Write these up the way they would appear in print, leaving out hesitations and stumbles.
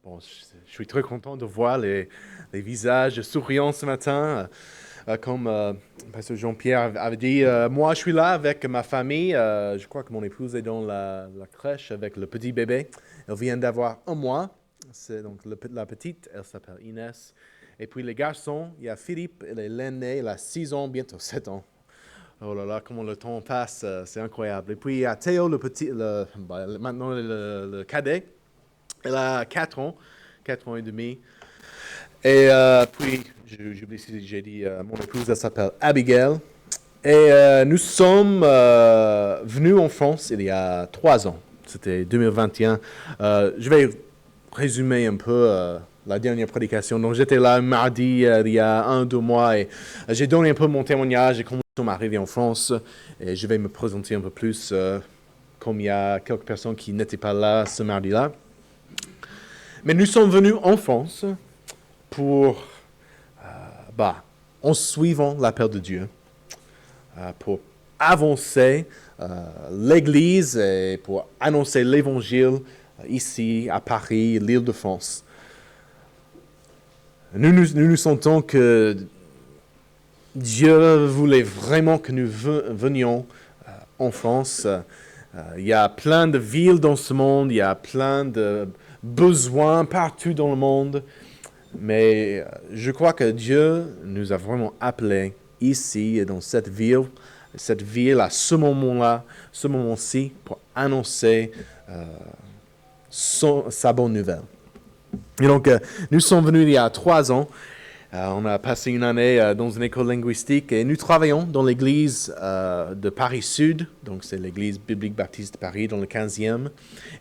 Bon, je suis très content de voir les visages souriants ce matin. Comme Pasteur Jean-Pierre avait dit, moi je suis là avec ma famille. Je crois que mon épouse est dans la crèche avec le petit bébé. Elle vient d'avoir 1 mois. C'est donc la petite, elle s'appelle Inès. Et puis les garçons, il y a Philippe, il est l'aîné, il a 6 ans, bientôt 7 ans. Oh là là, comment le temps passe, c'est incroyable. Et puis il y a Théo, maintenant le cadet. Elle a 4 ans, 4 ans et demi. Et puis, j'oublie si j'ai dit, mon épouse, elle s'appelle Abigail. Et nous sommes venus en France il y a 3 ans. C'était 2021. Je vais résumer un peu la dernière prédication. Donc, j'étais là mardi, il y a 1, 2 mois, et j'ai donné un peu mon témoignage et comment nous sommes arrivés en France. Et je vais me présenter un peu plus, comme il y a quelques personnes qui n'étaient pas là ce mardi-là. Mais nous sommes venus en France pour, en suivant l'appel de Dieu, pour avancer l'Église et pour annoncer l'Évangile ici, à Paris, l'Île-de-France. Nous sentons que Dieu voulait vraiment que nous venions en France. Il y a plein de villes dans ce monde, il y a plein de besoins partout dans le monde, mais je crois que Dieu nous a vraiment appelés ici et dans cette ville à ce moment-là, ce moment-ci, pour annoncer sa bonne nouvelle. Et donc, nous sommes venus il y a 3 ans. On a passé une année dans une école linguistique et nous travaillons dans l'église de Paris Sud, donc c'est l'église biblique baptiste de Paris dans le 15e.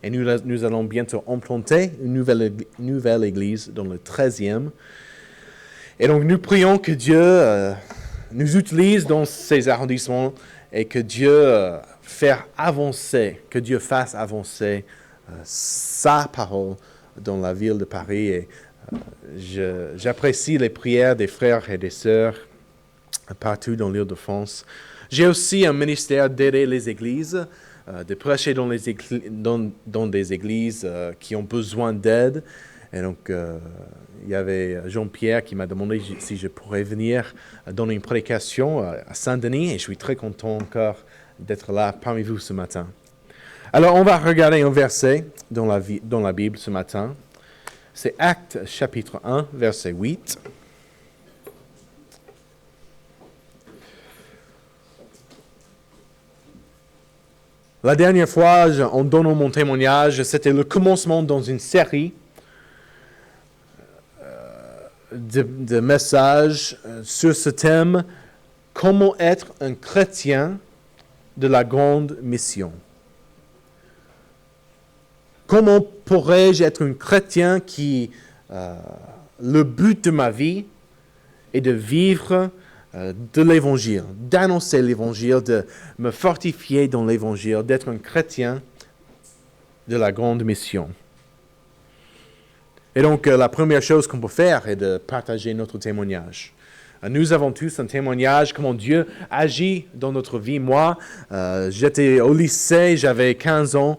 Et nous allons bientôt implanter une nouvelle église dans le 13e. Et donc nous prions que Dieu nous utilise dans ces arrondissements et que Dieu fasse avancer sa parole dans la ville de Paris. Et j'apprécie les prières des frères et des sœurs partout dans l'Île-de-France. J'ai aussi un ministère d'aider les églises, de prêcher dans des églises qui ont besoin d'aide. Et donc, il y avait Jean-Pierre qui m'a demandé si je pourrais venir donner une prédication à Saint-Denis. Et je suis très content encore d'être là parmi vous ce matin. Alors, on va regarder un verset dans la Bible ce matin. C'est Actes chapitre 1, verset 8. La dernière fois, en donnant mon témoignage, c'était le commencement dans une série de messages sur ce thème, comment être un chrétien de la grande mission. Comment pourrais-je être un chrétien qui, le but de ma vie est de vivre de l'Évangile, d'annoncer l'Évangile, de me fortifier dans l'Évangile, d'être un chrétien de la grande mission. Et donc, la première chose qu'on peut faire est de partager notre témoignage. Nous avons tous un témoignage, comment Dieu agit dans notre vie. Moi, j'étais au lycée, j'avais 15 ans,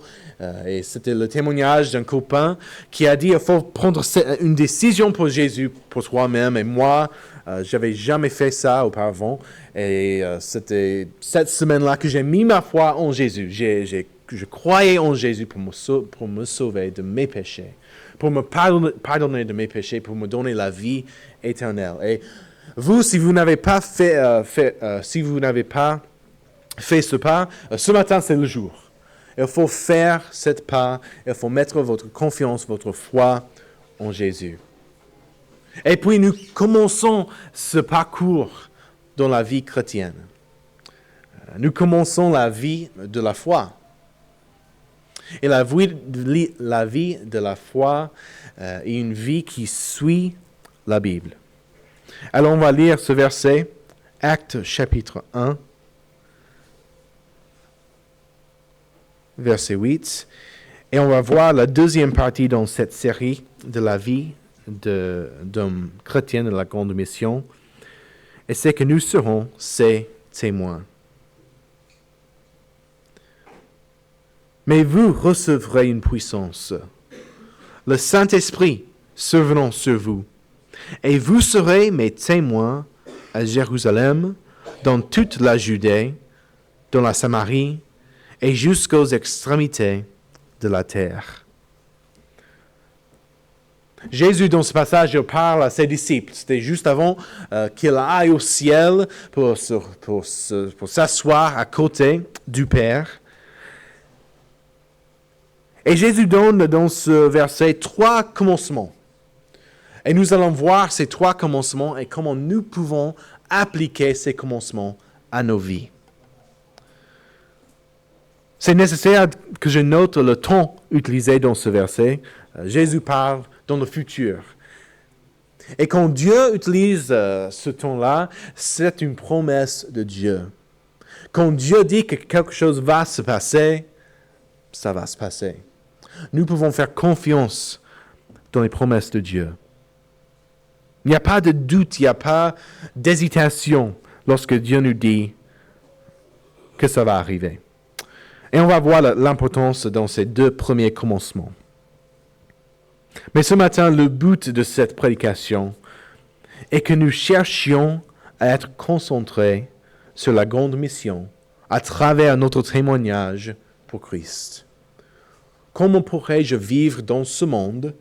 et c'était le témoignage d'un copain qui a dit il faut prendre une décision pour Jésus, pour soi-même. Et moi, j'avais jamais fait ça auparavant. Et c'était cette semaine-là que j'ai mis ma foi en Jésus. Je croyais en Jésus pour me sauver de mes péchés, pour me pardonner de mes péchés, pour me donner la vie éternelle. Et vous, si vous n'avez pas fait ce pas, ce matin c'est le jour. Il faut faire cette pas, il faut mettre votre confiance, votre foi en Jésus. Et puis nous commençons ce parcours dans la vie chrétienne. Nous commençons la vie de la foi. Et la vie de la foi est une vie qui suit la Bible. Alors on va lire ce verset, Actes chapitre 1, verset 8. Et on va voir la deuxième partie dans cette série de la vie d'un chrétien de la grande mission. Et c'est que nous serons ses témoins. Mais vous recevrez une puissance le Saint-Esprit survenant sur vous. Et vous serez mes témoins à Jérusalem, dans toute la Judée, dans la Samarie et jusqu'aux extrémités de la terre. Jésus, dans ce passage, parle à ses disciples. C'était juste avant qu'il aille au ciel pour s'asseoir à côté du Père. Et Jésus donne dans ce verset 3 commencements. Et nous allons voir ces 3 commencements et comment nous pouvons appliquer ces commencements à nos vies. C'est nécessaire que je note le temps utilisé dans ce verset. Jésus parle dans le futur. Et quand Dieu utilise ce temps-là, c'est une promesse de Dieu. Quand Dieu dit que quelque chose va se passer, ça va se passer. Nous pouvons faire confiance dans les promesses de Dieu. Il n'y a pas de doute, il n'y a pas d'hésitation lorsque Dieu nous dit que ça va arriver. Et on va voir l'importance dans ces 2 premiers commencements. Mais ce matin, le but de cette prédication est que nous cherchions à être concentrés sur la grande mission à travers notre témoignage pour Christ. Comment pourrais-je vivre dans ce monde,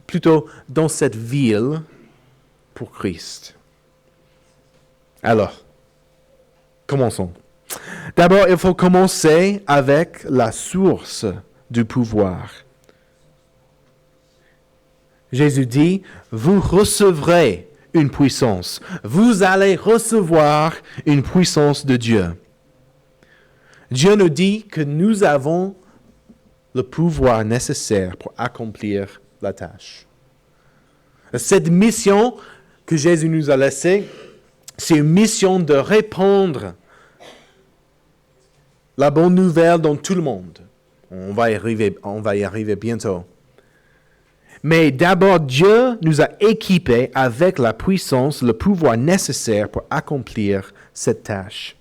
plutôt dans cette ville, pour Christ? Alors, commençons. D'abord, il faut commencer avec la source du pouvoir. Jésus dit, vous recevrez une puissance. Vous allez recevoir une puissance de Dieu. Dieu nous dit que nous avons le pouvoir nécessaire pour accomplir la tâche. Cette mission que Jésus nous a laissée, c'est une mission de répandre la bonne nouvelle dans tout le monde. On va y arriver bientôt. Mais d'abord, Dieu nous a équipés avec la puissance, le pouvoir nécessaire pour accomplir cette tâche.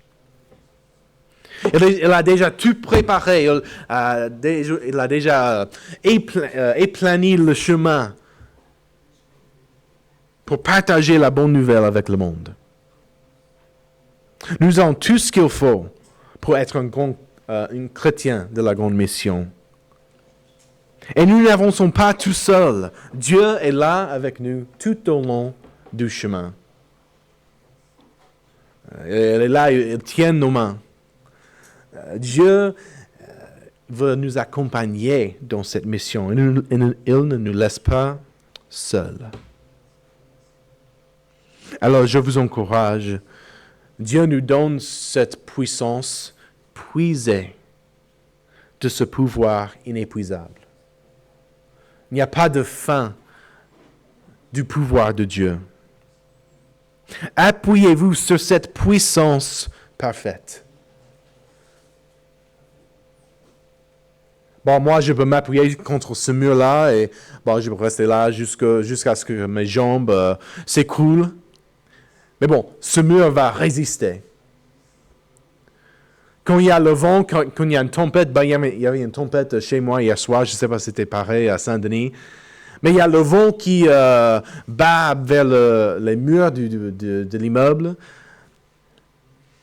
Il a déjà tout préparé, il a déjà éplani le chemin pour partager la bonne nouvelle avec le monde. Nous avons tout ce qu'il faut pour être un chrétien de la grande mission. Et nous n'avançons pas tout seuls. Dieu est là avec nous tout au long du chemin. Il est là, il tient nos mains. Dieu veut nous accompagner dans cette mission. Il ne nous laisse pas seuls. Alors je vous encourage. Dieu nous donne cette puissance puisée de ce pouvoir inépuisable. Il n'y a pas de fin du pouvoir de Dieu. Appuyez-vous sur cette puissance parfaite. Bon, moi, je peux m'appuyer contre ce mur-là et je peux rester là jusqu'à ce que mes jambes s'écroulent. Mais bon, ce mur va résister. Quand il y a le vent, quand il y a une tempête, il y avait une tempête chez moi hier soir, je ne sais pas si c'était pareil à Saint-Denis, mais il y a le vent qui bat vers les murs de l'immeuble.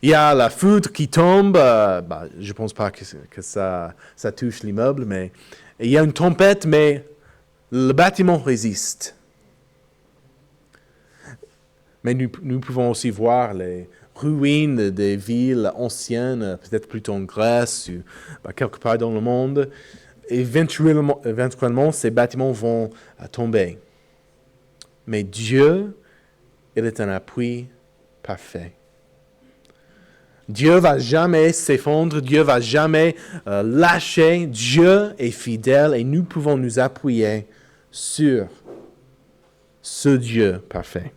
Il y a la foudre qui tombe, je ne pense pas que ça touche l'immeuble, mais il y a une tempête, mais le bâtiment résiste. Mais nous pouvons aussi voir les ruines des villes anciennes, peut-être plutôt en Grèce ou quelque part dans le monde. Éventuellement, ces bâtiments vont tomber. Mais Dieu, il est un appui parfait. Dieu ne va jamais s'effondrer, Dieu ne va jamais lâcher. Dieu est fidèle et nous pouvons nous appuyer sur ce Dieu parfait.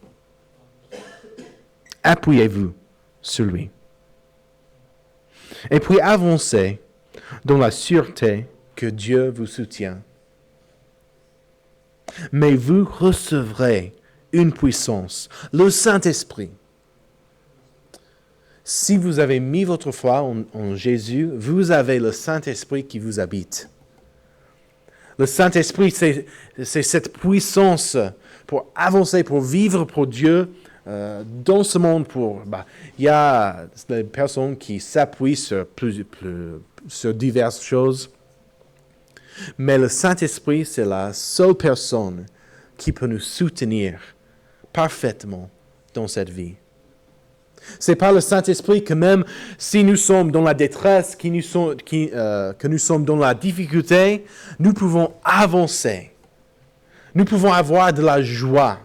Appuyez-vous sur lui. Et puis avancez dans la sûreté que Dieu vous soutient. Mais vous recevrez une puissance, le Saint-Esprit. Si vous avez mis votre foi en Jésus, vous avez le Saint-Esprit qui vous habite. Le Saint-Esprit, c'est cette puissance pour avancer, pour vivre pour Dieu dans ce monde. Il y a des personnes qui s'appuient sur diverses choses, mais le Saint-Esprit, c'est la seule personne qui peut nous soutenir parfaitement dans cette vie. C'est par le Saint-Esprit que même si nous sommes dans la détresse, que nous sommes dans la difficulté, nous pouvons avancer. Nous pouvons avoir de la joie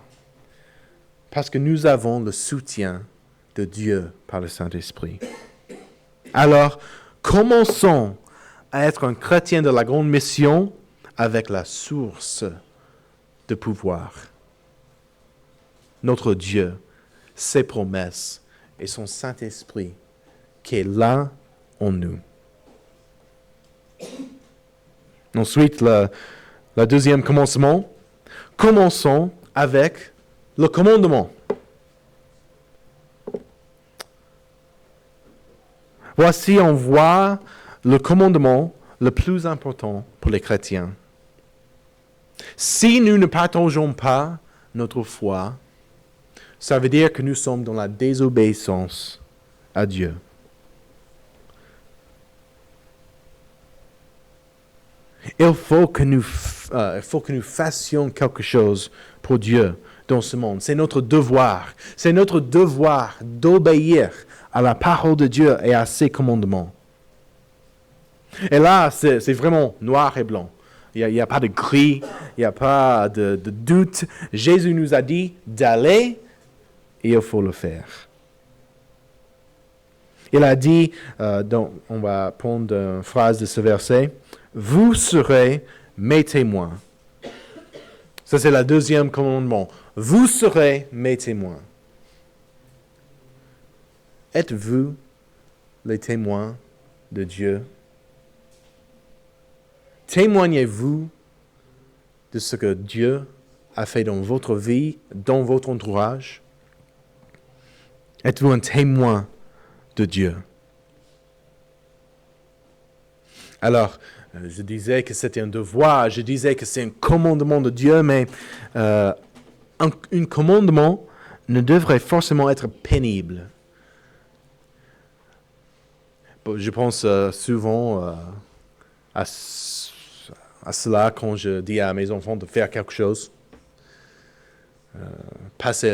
parce que nous avons le soutien de Dieu par le Saint-Esprit. Alors, commençons à être un chrétien de la grande mission avec la source de pouvoir. Notre Dieu, ses promesses et son Saint-Esprit qui est là en nous. Ensuite, le deuxième commencement. Commençons avec le commandement. Voici, on voit le commandement le plus important pour les chrétiens. Si nous ne partageons pas notre foi, ça veut dire que nous sommes dans la désobéissance à Dieu. Il faut que nous fassions quelque chose pour Dieu dans ce monde. C'est notre devoir. C'est notre devoir d'obéir à la parole de Dieu et à ses commandements. Et là, c'est vraiment noir et blanc. Il n'y a pas de gris, il n'y a pas de doute. Jésus nous a dit d'aller et il faut le faire. Il a dit, on va prendre une phrase de ce verset, « Vous serez mes témoins. » Ça, c'est le deuxième commandement. « Vous serez mes témoins. » Êtes-vous les témoins de Dieu? Témoignez-vous de ce que Dieu a fait dans votre vie, dans votre entourage? Êtes-vous un témoin de Dieu? Alors, je disais que c'était un devoir, je disais que c'est un commandement de Dieu, mais un commandement ne devrait forcément être pénible. Je pense souvent à cela quand je dis à mes enfants de faire quelque chose. Passe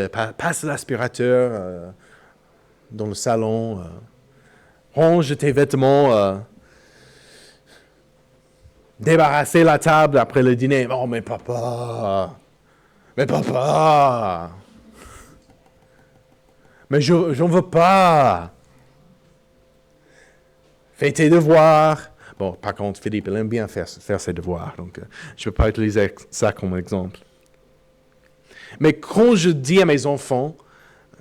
l'aspirateur dans le salon, range tes vêtements, débarrasser la table après le dîner. Oh, mais papa, mais j'en veux pas. Fais tes devoirs. Bon, par contre, Philippe, il aime bien faire ses devoirs, donc je ne peux pas utiliser ça comme exemple. Mais quand je dis à mes enfants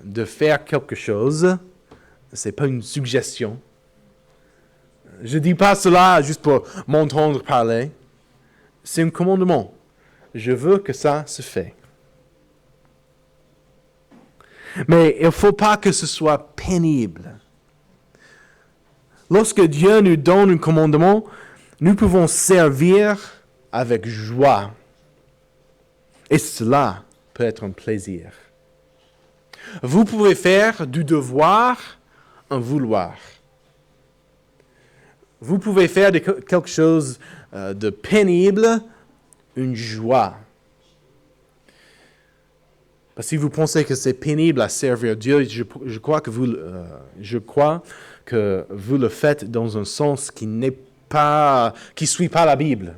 de faire quelque chose, ce n'est pas une suggestion. Je ne dis pas cela juste pour m'entendre parler. C'est un commandement. Je veux que ça se fait. Mais il ne faut pas que ce soit pénible. Lorsque Dieu nous donne un commandement, nous pouvons servir avec joie. Et cela peut être un plaisir. Vous pouvez faire du devoir un vouloir. Vous pouvez faire de quelque chose de pénible une joie. Parce que si vous pensez que c'est pénible à servir Dieu, je crois que vous le faites dans un sens qui ne suit pas la Bible.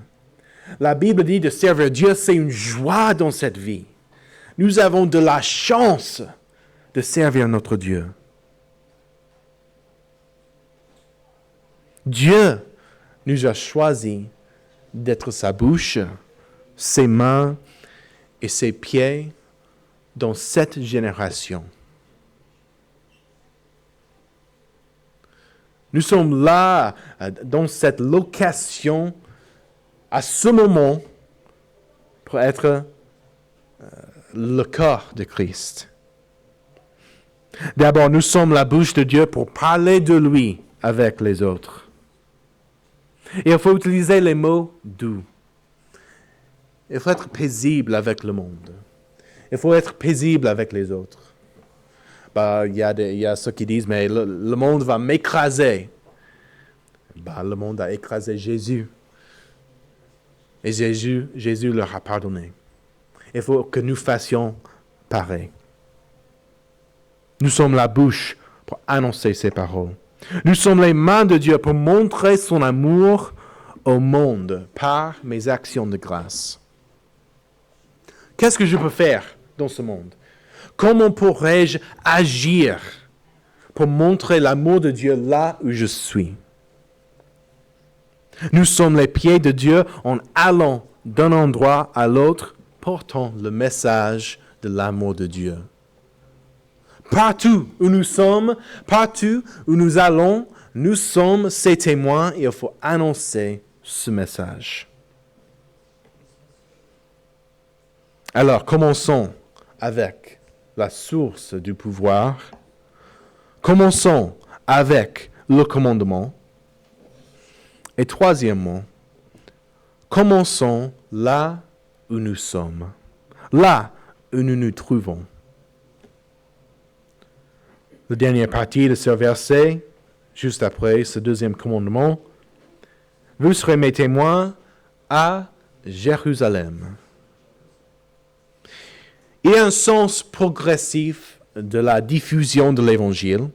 La Bible dit de servir Dieu, c'est une joie dans cette vie. Nous avons de la chance de servir notre Dieu. Dieu nous a choisis d'être sa bouche, ses mains et ses pieds dans cette génération. Nous sommes là, dans cette location, à ce moment, pour être le corps de Christ. D'abord, nous sommes la bouche de Dieu pour parler de lui avec les autres. Et il faut utiliser les mots doux. il faut être paisible avec le monde. Il faut être paisible avec les autres. Il y a ceux qui disent, mais le monde va m'écraser. Le monde a écrasé Jésus. Et Jésus leur a pardonné. Il faut que nous fassions pareil. Nous sommes la bouche pour annoncer ses paroles. Nous sommes les mains de Dieu pour montrer son amour au monde par mes actions de grâce. Qu'est-ce que je peux faire dans ce monde? Comment pourrais-je agir pour montrer l'amour de Dieu là où je suis? Nous sommes les pieds de Dieu en allant d'un endroit à l'autre, portant le message de l'amour de Dieu. Partout où nous sommes, partout où nous allons, nous sommes ses témoins et il faut annoncer ce message. Alors, commençons avec la source du pouvoir. Commençons avec le commandement. Et troisièmement, commençons là où nous sommes, là où nous nous trouvons. La dernière partie de ce verset, juste après ce deuxième commandement, vous serez mes témoins à Jérusalem. Il y a un sens progressif de la diffusion de l'Évangile.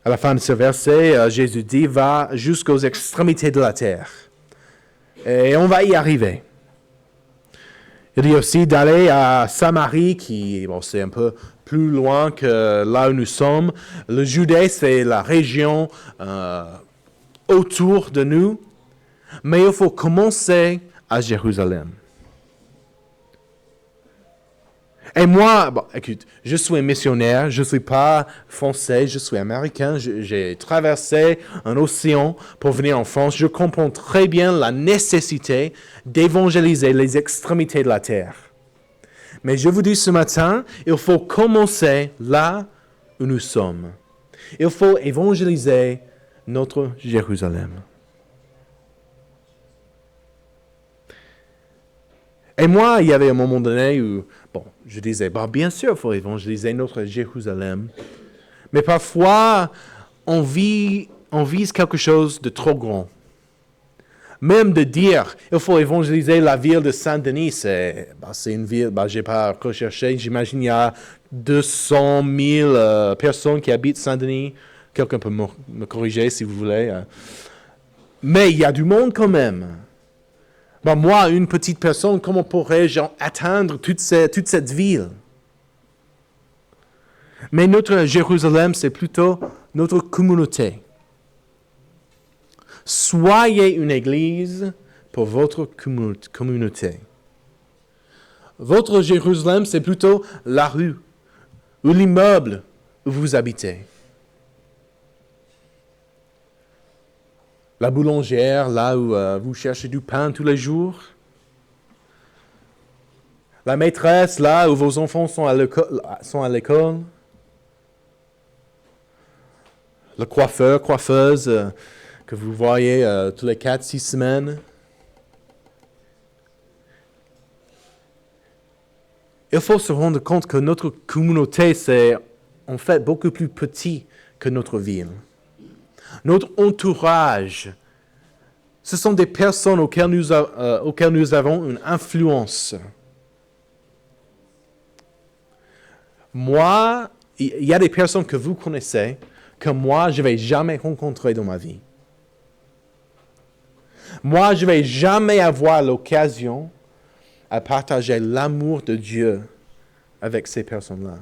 À la fin de ce verset, Jésus dit, va jusqu'aux extrémités de la terre. Et on va y arriver. Il dit aussi d'aller à Samarie, c'est un peu plus loin que là où nous sommes. Le Judée, c'est la région autour de nous. Mais il faut commencer à Jérusalem. Et moi, écoute, je suis missionnaire, je ne suis pas français, je suis américain, j'ai traversé un océan pour venir en France. Je comprends très bien la nécessité d'évangéliser les extrémités de la terre. Mais je vous dis ce matin, il faut commencer là où nous sommes. Il faut évangéliser notre Jérusalem. Et moi, il y avait un moment donné où, je disais, bien sûr, il faut évangéliser notre Jérusalem. Mais parfois, on vise quelque chose de trop grand. Même de dire, il faut évangéliser la ville de Saint-Denis, c'est une ville, je n'ai pas recherché, j'imagine il y a 200 000 personnes qui habitent Saint-Denis. Quelqu'un peut me corriger si vous voulez. Mais il y a du monde quand même. Moi, une petite personne, comment pourrais-je atteindre toute cette ville? Mais notre Jérusalem, c'est plutôt notre communauté. Soyez une église pour votre communauté. Votre Jérusalem, c'est plutôt la rue ou l'immeuble où vous habitez. La boulangère, là où vous cherchez du pain tous les jours. La maîtresse, là où vos enfants sont à l'école. Le coiffeur, coiffeuse que vous voyez tous les 4-6 semaines. Il faut se rendre compte que notre communauté, c'est en fait beaucoup plus petit que notre ville. Notre entourage, ce sont des personnes auxquelles nous avons une influence. Moi, il y a des personnes que vous connaissez que moi, je ne vais jamais rencontrer dans ma vie. Moi, je ne vais jamais avoir l'occasion à partager l'amour de Dieu avec ces personnes-là.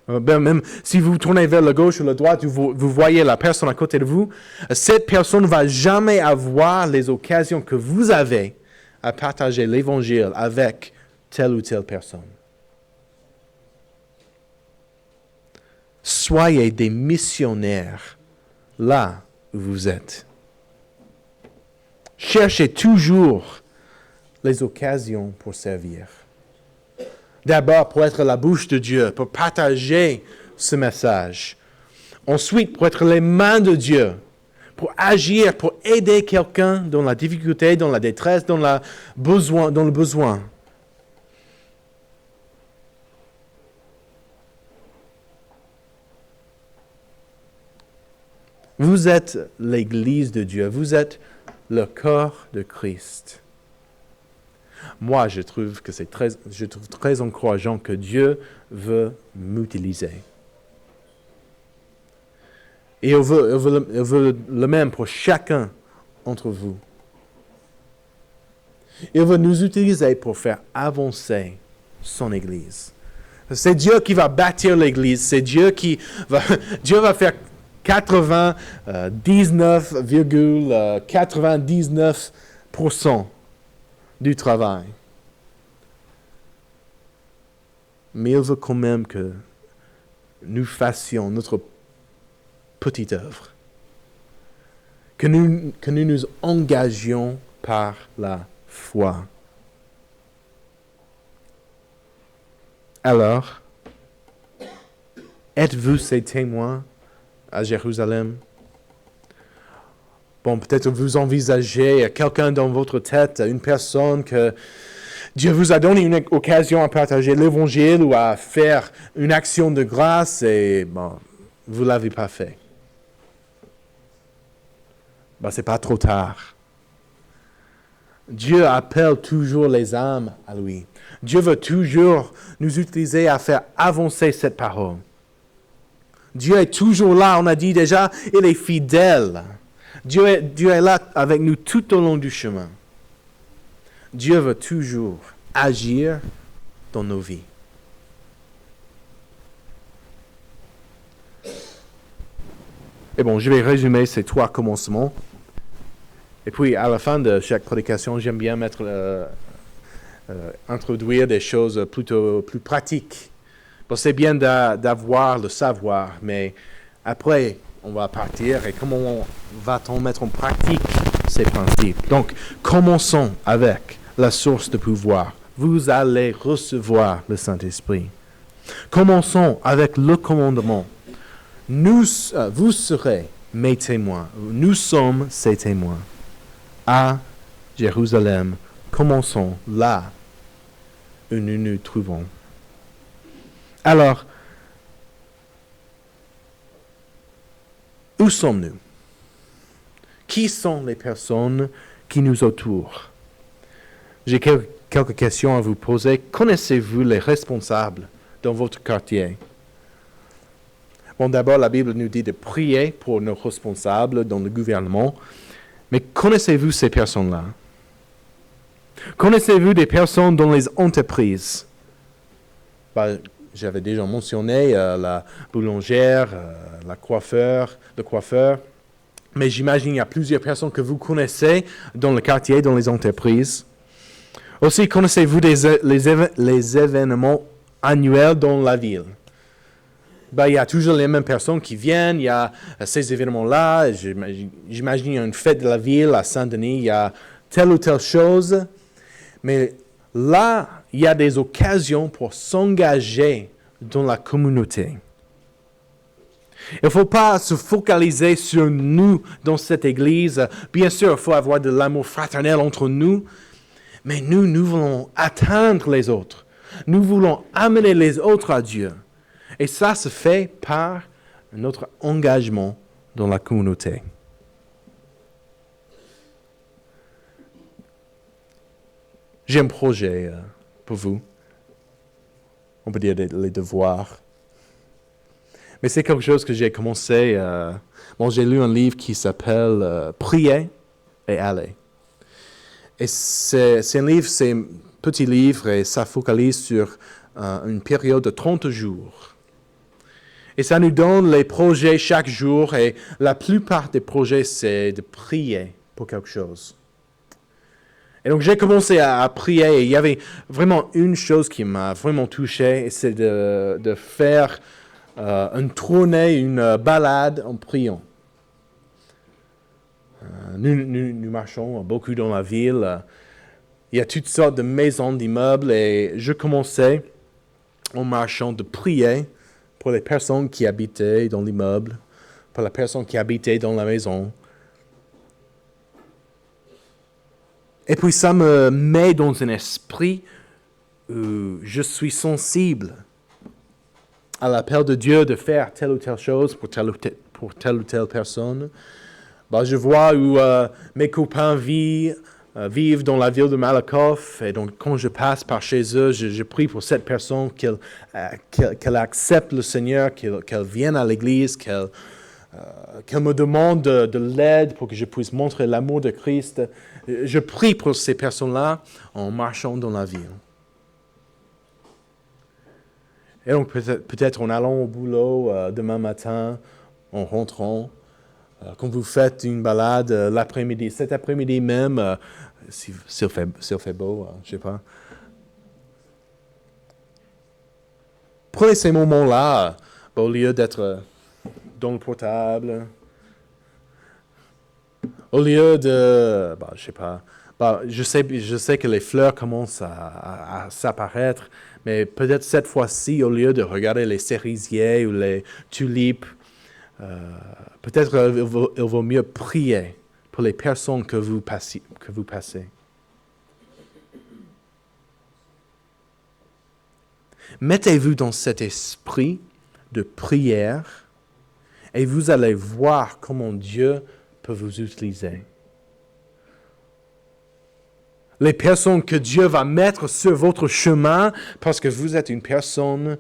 Même si vous tournez vers la gauche ou la droite, vous voyez la personne à côté de vous, cette personne ne va jamais avoir les occasions que vous avez à partager l'Évangile avec telle ou telle personne. Soyez des missionnaires là où vous êtes. Cherchez toujours les occasions pour servir. D'abord, pour être la bouche de Dieu, pour partager ce message. Ensuite, pour être les mains de Dieu, pour agir, pour aider quelqu'un dans la difficulté, dans la détresse, dans le besoin. Vous êtes l'Église de Dieu, vous êtes le corps de Christ. Moi, je trouve très encourageant que Dieu veut m'utiliser. Et il veut le même pour chacun d'entre vous. Il veut nous utiliser pour faire avancer son Église. C'est Dieu qui va bâtir l'Église. C'est Dieu Dieu va faire 99,99% du travail. Mais il veut quand même que nous fassions notre petite œuvre. Que nous nous engagions par la foi. Alors, êtes-vous ces témoins à Jérusalem? Bon, peut-être vous envisagez quelqu'un dans votre tête, une personne que Dieu vous a donné une occasion à partager l'Évangile ou à faire une action de grâce et bon, vous ne l'avez pas fait. Ben, ce n'est pas trop tard. Dieu appelle toujours les âmes à lui. Dieu veut toujours nous utiliser à faire avancer cette parole. Dieu est toujours là, on a dit déjà, il est fidèle. Dieu est là avec nous tout au long du chemin. Dieu veut toujours agir dans nos vies. Et bon, je vais résumer ces 3 commencements. Et puis, à la fin de chaque prédication, j'aime bien introduire des choses plutôt plus pratiques. Bon, c'est bien d'avoir le savoir, mais après, on va partir et comment va-t-on mettre en pratique ces principes? Donc, commençons avec la source de pouvoir. Vous allez recevoir le Saint-Esprit. Commençons avec le commandement. Vous serez mes témoins. Nous sommes ces témoins. À Jérusalem, commençons là où nous nous trouvons. Alors, où sommes-nous? Qui sont les personnes qui nous entourent? J'ai quelques questions à vous poser. Connaissez-vous les responsables dans votre quartier? Bon, d'abord, la Bible nous dit de prier pour nos responsables dans le gouvernement. Mais connaissez-vous ces personnes-là? Connaissez-vous des personnes dans les entreprises? J'avais déjà mentionné la boulangère, le coiffeur. Mais j'imagine qu'il y a plusieurs personnes que vous connaissez dans le quartier, dans les entreprises. Aussi, connaissez-vous les événements annuels dans la ville? Il y a toujours les mêmes personnes qui viennent, il y a ces événements-là, j'imagine il y a une fête de la ville à Saint-Denis, il y a telle ou telle chose, mais là, il y a des occasions pour s'engager dans la communauté. Il ne faut pas se focaliser sur nous dans cette église. Bien sûr, il faut avoir de l'amour fraternel entre nous, mais nous voulons atteindre les autres. Nous voulons amener les autres à Dieu. Et ça se fait par notre engagement dans la communauté. J'ai un projet pour vous. On peut dire les devoirs. Mais c'est quelque chose que j'ai commencé. J'ai lu un livre qui s'appelle Prier et aller. Et c'est un petit livre et ça focalise sur une période de 30 jours. Et ça nous donne les projets chaque jour et la plupart des projets, c'est de prier pour quelque chose. Et donc j'ai commencé à prier et il y avait vraiment une chose qui m'a vraiment touché, et c'est de faire une tournée, une balade en priant. Nous marchons beaucoup dans la ville. Il y a toutes sortes de maisons, d'immeubles et je commençais en marchant de prier pour les personnes qui habitaient dans l'immeuble, pour les personnes qui habitaient dans la maison, Et puis ça me met dans un esprit où je suis sensible à l'appel de Dieu de faire telle ou telle chose pour telle ou telle personne. Je vois où mes copains vivent dans la ville de Malakoff, et donc quand je passe par chez eux, je prie pour cette personne qu'elle accepte le Seigneur, qu'elle vienne à l'église, qu'elle me demande de l'aide pour que je puisse montrer l'amour de Christ. Je prie pour ces personnes-là en marchant dans la ville. Et donc peut-être en allant au boulot demain matin, en rentrant, quand vous faites une balade l'après-midi, cet après-midi même, s'il fait beau, je ne sais pas. Prenez ces moments-là, au lieu d'être dans le portable, au lieu de, je sais pas, je sais que les fleurs commencent à s'apparaître, mais peut-être cette fois-ci, au lieu de regarder les cerisiers ou les tulipes, peut-être il vaut mieux prier pour les personnes que vous passez. Mettez-vous dans cet esprit de prière et vous allez voir comment Dieu peut vous utiliser. Les personnes que Dieu va mettre sur votre chemin parce que vous êtes une personne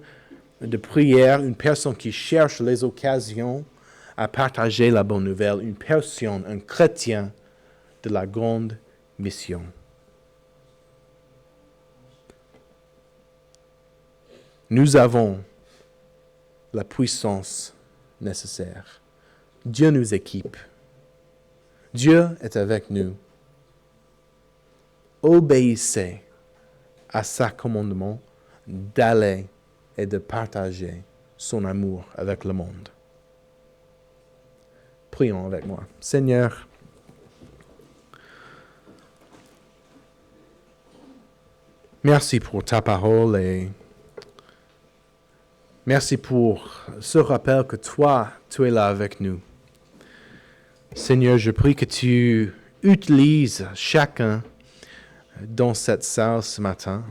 de prière, une personne qui cherche les occasions à partager la bonne nouvelle, une personne, un chrétien de la grande mission. Nous avons la puissance nécessaire. Dieu nous équipe. Dieu est avec nous. Obéissez à sa commandement d'aller et de partager son amour avec le monde. Prions avec moi. Seigneur, merci pour ta parole et merci pour ce rappel que toi, tu es là avec nous. Seigneur, je prie que tu utilises chacun dans cette salle ce matin.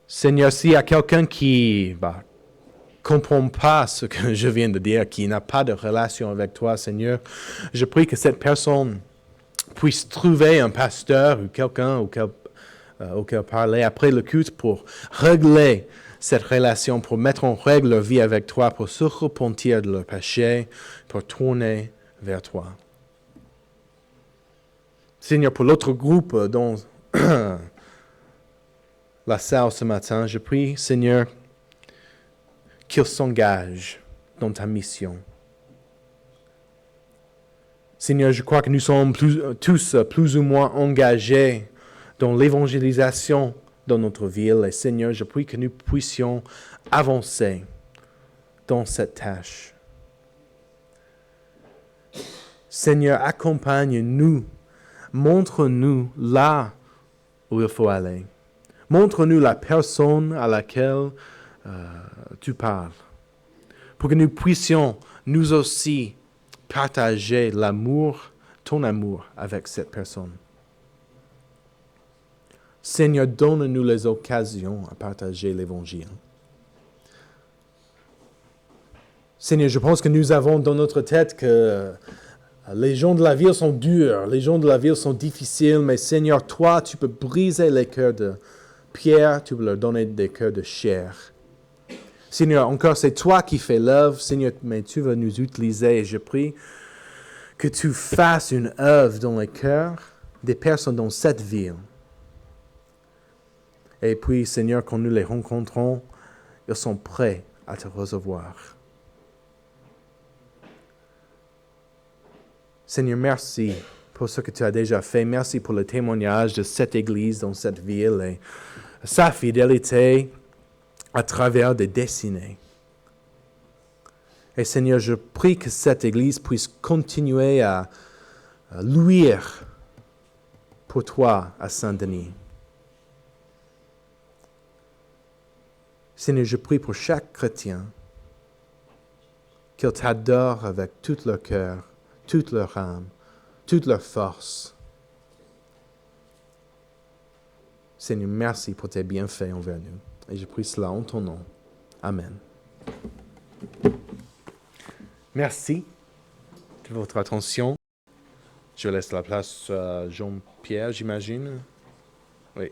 Seigneur, s'il y a quelqu'un qui comprend pas ce que je viens de dire, qui n'a pas de relation avec toi, Seigneur, je prie que cette personne puisse trouver un pasteur ou quelqu'un auquel parler après le culte pour régler cette relation, pour mettre en règle leur vie avec toi, pour se repentir de leur péché, pour tourner vers toi. Seigneur, pour l'autre groupe dans la salle ce matin, je prie, Seigneur, qu'ils s'engagent dans ta mission. Seigneur, je crois que nous sommes tous plus ou moins engagés dans l'évangélisation dans notre ville. Et Seigneur, je prie que nous puissions avancer dans cette tâche. Seigneur, accompagne-nous. Montre-nous là où il faut aller. Montre-nous la personne à laquelle tu parles. Pour que nous puissions nous aussi partager l'amour, ton amour avec cette personne. Seigneur, donne-nous les occasions à partager l'Évangile. Seigneur, je pense que nous avons dans notre tête que les gens de la ville sont durs, les gens de la ville sont difficiles, mais Seigneur, toi, tu peux briser les cœurs de pierre, tu peux leur donner des cœurs de chair. Seigneur, encore c'est toi qui fais l'œuvre, Seigneur, mais tu vas nous utiliser et je prie que tu fasses une œuvre dans les cœurs des personnes dans cette ville. Et puis, Seigneur, quand nous les rencontrons, ils sont prêts à te recevoir. Seigneur, merci pour ce que tu as déjà fait. Merci pour le témoignage de cette Église dans cette ville et sa fidélité à travers des décennies. Et Seigneur, je prie que cette Église puisse continuer à luire pour toi à Saint-Denis. Seigneur, je prie pour chaque chrétien qu'ils t'adorent avec tout leur cœur, toute leur âme, toute leur force. Seigneur, merci pour tes bienfaits envers nous. Et je prie cela en ton nom. Amen. Merci de votre attention. Je laisse la place à Jean-Pierre, j'imagine. Oui.